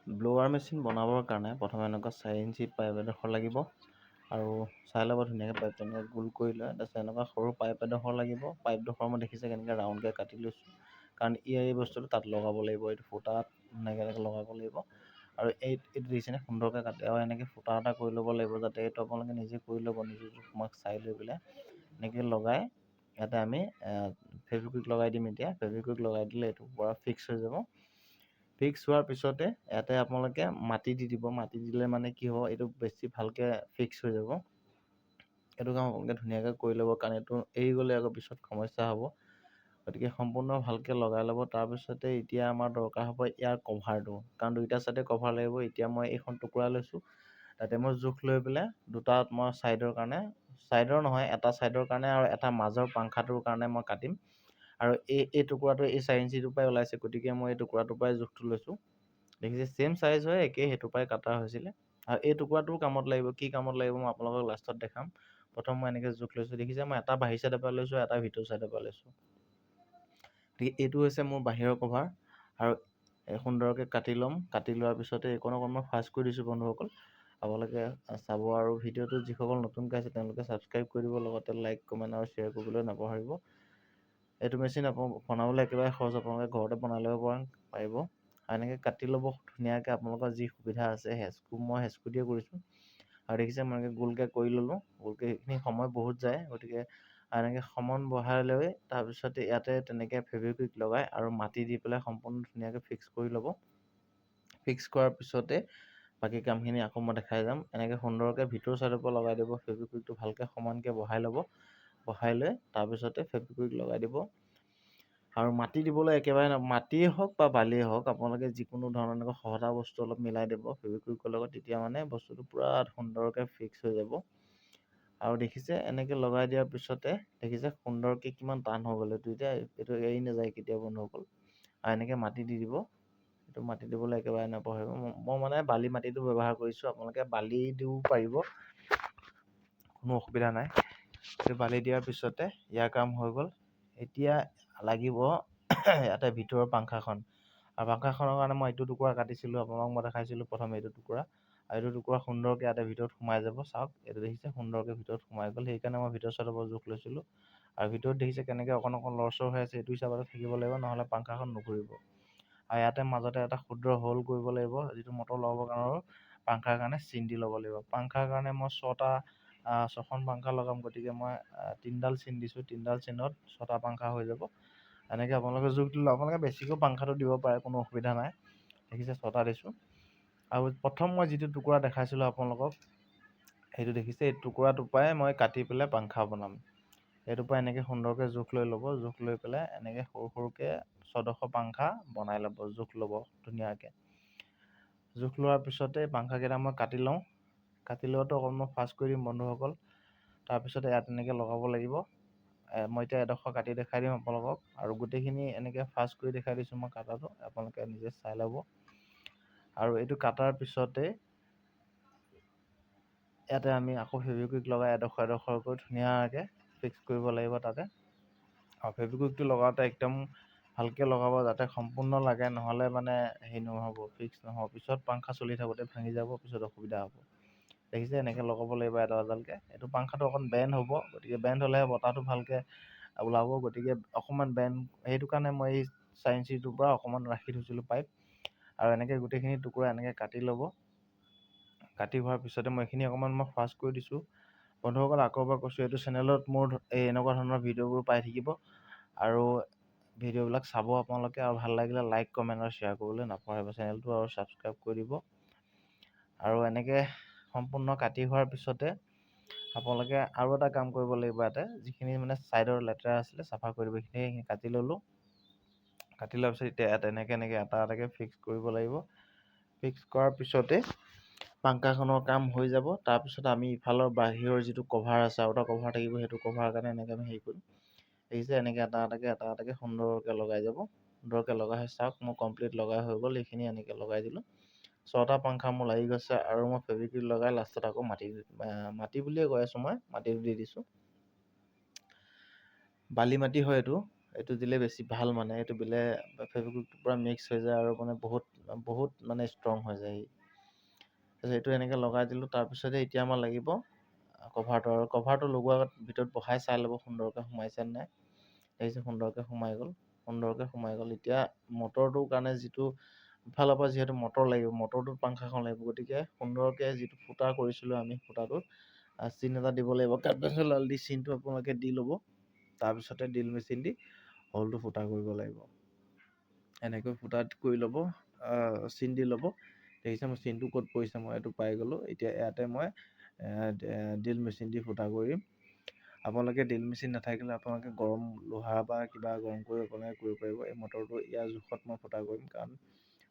ব্লোৱাৰ machine বনাবৰ কাৰণে প্ৰথমে এনেকুৱা 4 ইঞ্চি পাইপ এডোখৰ লাগিব আৰু চাই ল'ব ধুনীয়াকৈ পাইপ তেনেকৈ গোল কৰি লৈ তাৰপিছত এনেকুৱা সৰু পাইপ এডোখৰ লাগিব। পাইপডোখৰ মই দেখিছে কেনেকৈ ৰাউণ্ডকৈ কাটি লৈছোঁ কাৰণ এই বস্তুটো তাত লগাব লাগিব, এইটো ফুটাত ধুনীয়াকৈ এনেকৈ লগাব লাগিব আৰু এইটো দেখিছেনে সুন্দৰকৈ কাটে আৰু এনেকৈ ফুটা এটা কৰি ল'ব লাগিব যাতে এইটো আপোনালোকে নিজে কৰি ল'ব, নিজৰ জোখমাখ চাই লৈ পেলাই এনেকৈ লগাই ইয়াতে আমি ফেব্ৰিকুইক লগাই দিম। এতিয়া ফেব্ৰিকুইক লগাই দিলে এইটো পূৰা ফিক্স হৈ যাব। ফিক্স হোৱাৰ পিছতে ইয়াতে আপোনালোকে মাটি দি দিব। মাটি দিলে মানে কি হ'ব, এইটো বেছি ভালকৈ ফিক্স হৈ যাব। এইটো কাম আপোনালোকে ধুনীয়াকৈ কৰি ল'ব কাৰণ এইটো এৰি গ'লে আকৌ পিছত সমস্যা হ'ব। গতিকে সম্পূৰ্ণ ভালকৈ লগাই ল'ব। তাৰপিছতে এতিয়া আমাৰ দৰকাৰ হ'ব ইয়াৰ কভাৰটো, কাৰণ দুইটা ছাইডে কভাৰ লাগিব। এতিয়া মই এইখন টুকুৰা লৈছোঁ, তাতে মই জোখ লৈ পেলাই দুটা মই ছাইডৰ কাৰণে, ছাইডৰ নহয় এটা ছাইডৰ কাৰণে আৰু এটা মাজৰ পাংখাটোৰ কাৰণে মই কাটিম। আৰু এই টুকুৰাটো এই 4 ইঞ্চিটোৰ পৰাই ওলাইছে, গতিকে মই এই টুকুৰাটোৰ পৰাই জোখটো লৈছোঁ। দেখিছে ছেম চাইজ হয়, একেই সেইটোৰ পৰাই কটা হৈছিলে। আৰু এই টুকুৰাটোও কামত লাগিব। কি কামত লাগিব মই আপোনালোকক লাষ্টত দেখাম। প্ৰথম মই এনেকৈ জোখ লৈছোঁ, দেখিছে মই এটা বাহিৰ চাইডৰ পৰা লৈছোঁ, এটা ভিতৰ চাইডৰ পৰা লৈছোঁ। গতিকে এইটো হৈছে মোৰ বাহিৰৰ কভাৰ আৰু সুন্দৰকৈ কাটি ল'ম। কাটি লোৱাৰ পিছতে এইকণ মই ফাৰ্ষ্ট কৰি দিছোঁ বন্ধুসকল, আপোনালোকে চাব আৰু ভিডিঅ'টো যিসকল নতুনকৈ আছে তেওঁলোকে ছাবস্ক্ৰাইব কৰি দিব, লগতে লাইক কমেণ্ট আৰু শ্বেয়াৰ কৰিবলৈ নাপাহৰিব। এইটো মেচিন বনাবলৈ একেবাৰে সহজ, আপোনালোকে ঘৰতে বনাই ল'ব পাৰিব। আৰু এনেকৈ কাটি ল'ব ধুনীয়াকৈ, আপোনালোকৰ যি সুবিধা আছে মই হেচকু দিয়ে কৰিছোঁ। আৰু দেখিছে মই এনেকৈ গোলকৈ কৰি ল'লোঁ। গোলকৈ সেইখিনি সময় বহুত যায়, গতিকে এনেকৈ সমান বহাই লৈ তাৰপিছতে ইয়াতে তেনেকৈ ফেব্ৰিকুইক লগাই আৰু মাটি দি পেলাই সম্পূৰ্ণ ধুনীয়াকৈ ফিক্স কৰি ল'ব। ফিক্স কৰাৰ পিছতে বাকী কামখিনি আকৌ মই দেখাই যাম। এনেকৈ সুন্দৰকৈ ভিতৰ চাইডৰ পৰা লগাই দিব। ফেব্ৰিকুইকটো ভালকৈ সমানকৈ বহাই ল'ব। বহাই লৈ তাৰপিছতে ফেব্ৰিকুইক লগাই দিব। আৰু মাটি দিবলৈ একেবাৰে মাটিয়ে হওক বা বালিয়ে হওক, আপোনালোকে যিকোনো ধৰণৰ এনেকুৱা সহতা বস্তু অলপ মিলাই দিব ফেব্ৰিকুইকৰ লগত, তেতিয়া মানে বস্তুটো পূৰা সুন্দৰকৈ ফিক্স হৈ যাব। আৰু দেখিছে এনেকৈ লগাই দিয়াৰ পিছতে দেখিছে সুন্দৰকৈ কিমান টান হৈ গ'ল। এইটো এৰি নাযায় কেতিয়াও বন্ধুসকল। আৰু এনেকৈ মাটি দি দিব। এইটো মাটি দিবলৈ একেবাৰে নাপাহৰিব। মই মানে বালি মাটিটো ব্যৱহাৰ কৰিছোঁ, আপোনালোকে বালি দিও পাৰিব, কোনো অসুবিধা নাই। এইটো বালি দিয়াৰ পিছতে ইয়াৰ কাম হৈ গ'ল। এতিয়া লাগিব ইয়াতে ভিতৰৰ পাংখাখন, আৰু পাংখাখনৰ কাৰণে মই এইটো টুকুৰা কাটিছিলোঁ, আপোনালোকক মই দেখাইছিলোঁ প্ৰথমে এইটো টুকুৰা। আৰু এইটো টুকুৰা সুন্দৰকৈ ইয়াতে ভিতৰত সোমাই যাব। চাওক এইটো দেখিছে সুন্দৰকৈ ভিতৰত সোমাই গ'ল, সেইকাৰণে মই ভিতৰ চাইডৰ পৰা জোখ লৈছিলোঁ। আৰু ভিতৰত দেখিছে কেনেকৈ অকণ লৰচৰ হৈ আছে, এইটো হিচাপতে থাকিব লাগিব, নহ'লে পাংখাখন নুঘূৰিব। আৰু ইয়াতে মাজতে এটা ক্ষুদ্ৰ হোল কৰিব লাগিব, যিটো মটৰ লগাবৰ কাৰণে পাংখাৰ কাৰণে চিন দি ল'ব লাগিব। পাংখাৰ কাৰণে মই 6খন পাংখা লগাম, গতিকে মই 3ডাল চিন দিছোঁ। 3ডাল চিনত 6টা পাংখা হৈ যাব। এনেকৈ আপোনালোকে জোখ দিলে আপোনালোকে বেছিকৈ পাংখাটো দিব পাৰে, কোনো অসুবিধা নাই। দেখিছে 6টা দিছোঁ। আৰু প্ৰথম মই যিটো টুকুৰা দেখাইছিলোঁ আপোনালোকক, সেইটো দেখিছে এই টুকুৰাটোৰ পৰাই মই কাটি পেলাই পাংখা বনাম। এইটোৰ পৰা এনেকৈ সুন্দৰকৈ জোখ লৈ ল'ব। জোখ লৈ পেলাই এনেকৈ সৰু সৰুকৈ 6ডোখৰ পাংখা বনাই ল'ব, জোখ ল'ব ধুনীয়াকৈ। জোখ লোৱাৰ পিছতে পাংখাকেইটা মই কাটি লওঁ। কাটি লোৱাটো অকণ মই ফাষ্ট কৰি দিম বন্ধুসকল। তাৰপিছতে ইয়াত এনেকৈ লগাব লাগিব। মই এতিয়া এডোখৰ কাটি দেখাই দিম আপোনালোকক, আৰু গোটেইখিনি এনেকৈ ফাষ্ট কৰি দেখাই দিছোঁ মই কাটাটো, আপোনালোকে নিজে চাই ল'ব। আৰু এইটো কাটাৰ পিছতে ইয়াতে আমি আকৌ ফেব্ৰিকুইক লগাই এডোখৰ এডোখৰকৈ ধুনীয়াকৈ ফিক্স কৰিব লাগিব তাতে। আৰু ফেব্ৰিকুইকটো লগাওঁতে একদম ভালকৈ লগাব যাতে সম্পূৰ্ণ লাগে, নহ'লে মানে হেৰি নহ'ব, ফিক্স নহ'ব। পিছত পাংখা চলি থাকোঁতে ভাঙি যাব, পিছত অসুবিধা হ'ব। দেখিছে এনেকৈ লগাব লাগিব এডাল এডালকৈ। এইটো পাংখাটো অকণ বেণ্ড হ'ব, গতিকে বেণ্ড হ'লেহে বতাহটো ভালকৈ ওলাব। গতিকে অকণমান বেণ্ড, সেইটো কাৰণে মই এই 4 ইঞ্চিটোৰ পৰা অকণমান ৰাখি থৈছিলোঁ পাইপ। আৰু এনেকৈ গোটেইখিনি টুকুৰা এনেকৈ কাটি ল'ব। কাটি হোৱাৰ পিছতে মই এইখিনি অকণমান ফাষ্ট কৰি দিছোঁ বন্ধুসকল। আকৌ এবাৰ কৈছোঁ, এইটো চেনেলত মোৰ এনেকুৱা ধৰণৰ ভিডিঅ'বোৰ পাই থাকিব, আৰু ভিডিঅ'বিলাক চাব আপোনালোকে। আৰু ভাল লাগিলে লাইক কমেণ্ট আৰু শ্বেয়াৰ কৰিবলৈ নাপাহৰিব। চেনেলটো আৰু ছাবস্ক্ৰাইব কৰি দিব। আৰু এনেকৈ সম্পূৰ্ণ কাটি হোৱাৰ পিছতে আপোনালোকে আৰু এটা কাম কৰিব লাগিব, ইয়াতে যিখিনি মানে ছাইডৰ লেতেৰা আছিলে চাফা কৰিব, সেইখিনি কাটি ল'লোঁ। কাটি লোৱাৰ পিছত এতিয়া ইয়াত এনেকৈ এটা এটাকৈ ফিক্স কৰিব লাগিব। ফিক্স কৰাৰ পিছতে পাংখাখনৰ কাম হৈ যাব। তাৰপিছত আমি ইফালৰ বাহিৰৰ যিটো কভাৰ আছে, আৰু এটা কভাৰ থাকিব, সেইটো কভাৰৰ কাৰণে এনেকৈ আমি হেৰি কৰিম। দেখিছে এনেকৈ এটা এটাকৈ সুন্দৰকৈ লগাই যাব। সুন্দৰকৈ লগাই চাওক, মোৰ কমপ্লিট লগাই হৈ গ'ল। এইখিনি এনেকৈ লগাই দিলোঁ। 6টা পাংখা মোৰ লাগি গৈছে, আৰু মই ফেব্ৰিকুইক লগাই লাষ্টত আকৌ মাটি বুলিয়ে কৈ আছোঁ, মই মাটিটো দি দিছোঁ। বালি মাটি হয় এইটো দিলে বেছি ভাল, মানে এইটো দিলে ফেব্ৰিকুইকটো পূৰা মিক্স হৈ যায় আৰু মানে বহুত বহুত মানে ষ্ট্ৰং হৈ যায় তাৰপিছত এইটো এনেকৈ লগাই দিলোঁ। তাৰপিছতে এতিয়া আমাৰ লাগিব কভাৰটো, আৰু কভাৰটো লগোৱাৰ আগত ভিতৰত বহাই চাই ল'ব সুন্দৰকৈ সোমাইছে নাই। দেখিছে সুন্দৰকৈ সোমাই গ'ল, সুন্দৰকৈ সোমাই গ'ল। এতিয়া মটৰটোৰ কাৰণে যিটো ইফালৰ পৰা যিহেতু মটৰ লাগিব, মটৰটোত পাংখাখন লাগিব, গতিকে সুন্দৰকৈ যিটো ফুটা কৰিছিলোঁ আমি ফুটাটোত চিন এটা দিব লাগিব। কাঠপেঞ্চিল দি চিনটো আপোনালোকে দি ল'ব। তাৰপিছতে ড্ৰিল মেচিন দি হলটো ফুটা কৰিব লাগিব। এনেকৈ ফুটা কৰি ল'ব, চিন দি ল'ব। দেখিছে মই চিনটো ক'ত পৰিছে, মই এইটো পাই গ'লোঁ। এতিয়া ইয়াতে মই ড্ৰিল মেচিন দি ফুটা কৰিম। আপোনালোকে ড্ৰিল মেচিন নাথাকিলে আপোনালোকে গৰম লোহাৰ বা কিবা গৰম কৰি আপোনালোকে কৰিব পাৰিব। এই মটৰটো ইয়াৰ জোখত মই ফুটা কৰিম, কাৰণ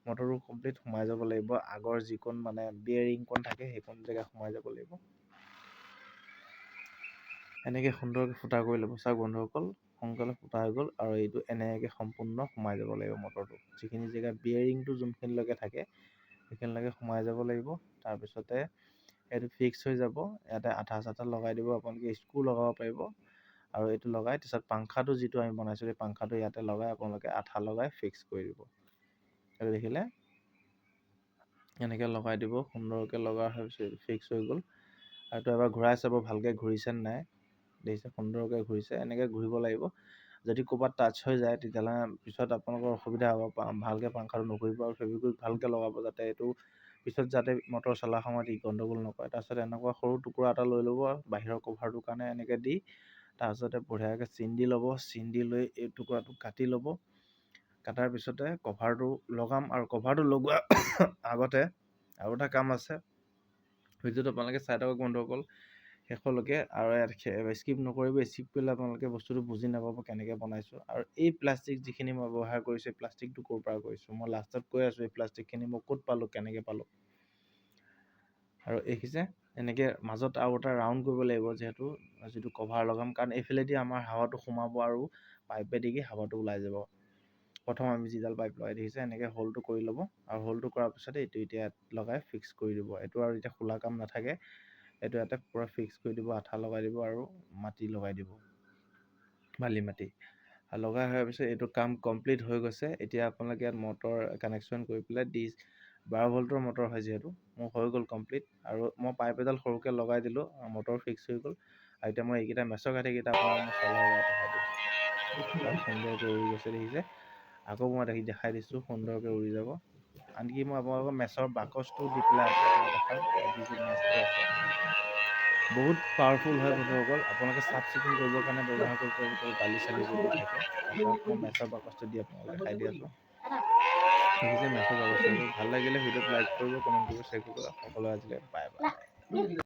মটৰটো কমপ্লিট সোমাই যাব লাগিব। আগৰ যিকণ মানে বিয়েৰিংকণ থাকে সেইকণ জেগা সোমাই যাব লাগিব। এনেকৈ সুন্দৰকৈ ফুটা কৰি ল'ব। চাওক বন্ধুসকল, সোনকালে ফুটা হৈ গ'ল, আৰু এইটো এনেকৈ সম্পূৰ্ণ সোমাই যাব লাগিব মটৰটো। যিখিনি জেগা বিয়েৰিংটো যোনখিনিলৈকে থাকে সেইখিনিলৈকে সোমাই যাব লাগিব। তাৰপিছতে এইটো ফিক্স হৈ যাব। ইয়াতে আঠা চাঠা লগাই দিব, আপোনালোকে স্ক্ৰু লগাব পাৰিব। আৰু এইটো লগাই তাৰপিছত পাংখাটো যিটো আমি বনাইছোঁ সেই পাংখাটো ইয়াতে লগাই আপোনালোকে আঠা লগাই ফিক্স কৰি দিব। এইটো দেখিলে এনেকৈ লগাই দিব। সুন্দৰকৈ লগা হৈ ফিক্স হৈ গ'ল। আৰু এইটো এবাৰ ঘূৰাই চাব ভালকৈ ঘূৰিছে নাই। দেখিছে সুন্দৰকৈ ঘূৰিছে, এনেকৈ ঘূৰিব লাগিব। যদি ক'ৰবাত টাচ হৈ যায় তেতিয়াহ'লে পিছত আপোনালোকৰ অসুবিধা হ'ব, ভালকৈ পাংখাটো নুঘূৰিব। আৰু ফেব্ৰিকুইক ভালকৈ লগাব, যাতে এইটো পিছত যাতে মটৰ চলাৰ সময়ত ই গণ্ডগোল নকৰে। তাৰপিছত এনেকুৱা সৰু টুকুৰা এটা লৈ ল'ব বাহিৰৰ কভাৰটোৰ কাৰণে, এনেকৈ দি তাৰপিছতে বঢ়িয়াকৈ চিন দি ল'ব। চিন দি লৈ এই টুকুৰাটো কাটি ল'ব। কাটাৰ পিছতে কভাৰটো লগাম, আৰু কভাৰটো লগোৱাৰ আগতে আৰু এটা কাম আছে, ভিডিঅ'টো আপোনালোকে চাই থাকক বন্ধুসকল শেষলৈকে। আৰু ইয়াত স্কিপ নকৰিব, স্কিপ কৰিলে আপোনালোকে বস্তুটো বুজি নাপাব কেনেকৈ বনাইছোঁ। আৰু এই প্লাষ্টিক যিখিনি মই ব্যৱহাৰ কৰিছোঁ, এই প্লাষ্টিকটো ক'ৰ পৰা কৰিছোঁ মই লাষ্টত কৈ আছোঁ। এই প্লাষ্টিকখিনি মই ক'ত পালোঁ, কেনেকৈ পালোঁ। আৰু দেখিছে এনেকৈ মাজত আৰু এটা ৰাউণ্ড কৰিব লাগিব, যিটো কভাৰ লগাম, কাৰণ এইফালেদি আমাৰ হাৱাটো সোমাব আৰু পাইপেদি হাৱাটো ওলাই যাব। প্ৰথম আমি যিডাল পাইপ লগাই দেখিছে এনেকৈ হোলটো কৰি ল'ব। আৰু হোলটো কৰাৰ পিছতে এইটো এতিয়া লগাই ফিক্স কৰি দিব। এইটো আৰু এতিয়া খোলা কাম নাথাকে, এইটো ইয়াতে পূৰা ফিক্স কৰি দিব। আঠা লগাই দিব আৰু মাটি লগাই দিব, বালি মাটি লগাই হোৱাৰ পিছত এইটো কাম কমপ্লিট হৈ গৈছে। এতিয়া আপোনালোকে ইয়াত মটৰ কানেকশ্যন কৰি পেলাই 12 ভল্টৰ মটৰ হয়, যিহেতু মোৰ হৈ গ'ল কমপ্লিট। আৰু মই পাইপ এডাল সৰুকৈ লগাই দিলোঁ, মটৰ ফিক্স হৈ গ'ল। আৰু এতিয়া মই এইকেইটা মেচৰ কাঠিকেইটা আপোনালোকক মই চলাই দেখাই দিছোঁ। সুন্দৰকৈ উৰি গৈছে দেখিছে। আকৌ মই দেখাই দিছোঁ, সুন্দৰকৈ উৰি যাব। আনকি মই আপোনালোকৰ মেচৰ বাকচটো দি পেলাই আপোনালোকক দেখাম, যিটো মেচটো আছে বহুত পাৱাৰফুল হয় বন্ধুসকল। আপোনালোকে চাফ চিকুণ কৰিবৰ কাৰণে ব্যৱহাৰ কৰিব পাৰিব, বালি চালি যদি থাকে। তাৰপিছত মই মেচৰ বাকচটো দি আপোনালোকক দেখাই দি আছোঁ। দেখিছে মেচৰ বাকচটো। ভাল লাগিলে ভিডিঅ'টো লাইক কৰিব, কমেণ্ট কৰিব, শ্বেয়াৰ কৰিব। সকলোৱে আজিলৈ বাই বাই।